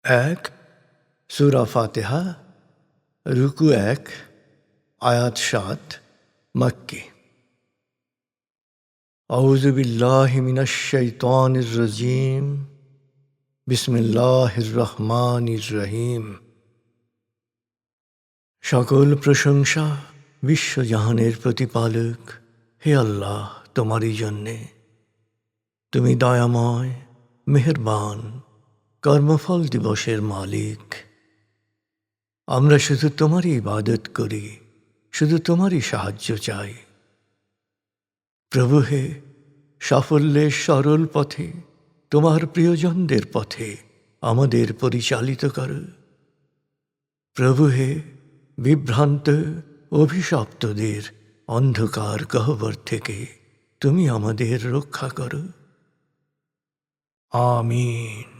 এক সূরা ফাতিহা রুকু ১ আয়াত ৭ মক্কি। আউযু বিল্লাহি মিনাশ শাইতানির রাজীম। বিসমিল্লাহির রহমানির রহিম। সকল প্রশংসা বিশ্বজাহানের প্রতিপালক হে আল্লাহ তোমারই জন্যে। তুমি দয়াময়, মেহেরবান, কর্মফল দিবসের মালিক। আমরা শুধু তোমারই ইবাদত করি, শুধু তোমারই সাহায্য চাই। প্রভু হে, সাফল্যের সরল পথে, তোমার প্রিয়জনদের পথে আমাদের পরিচালিত করো। প্রভু হে, বিভ্রান্ত অভিশপ্তদের অন্ধকার গহ্বর থেকে তুমি আমাদের রক্ষা করো। আমিন।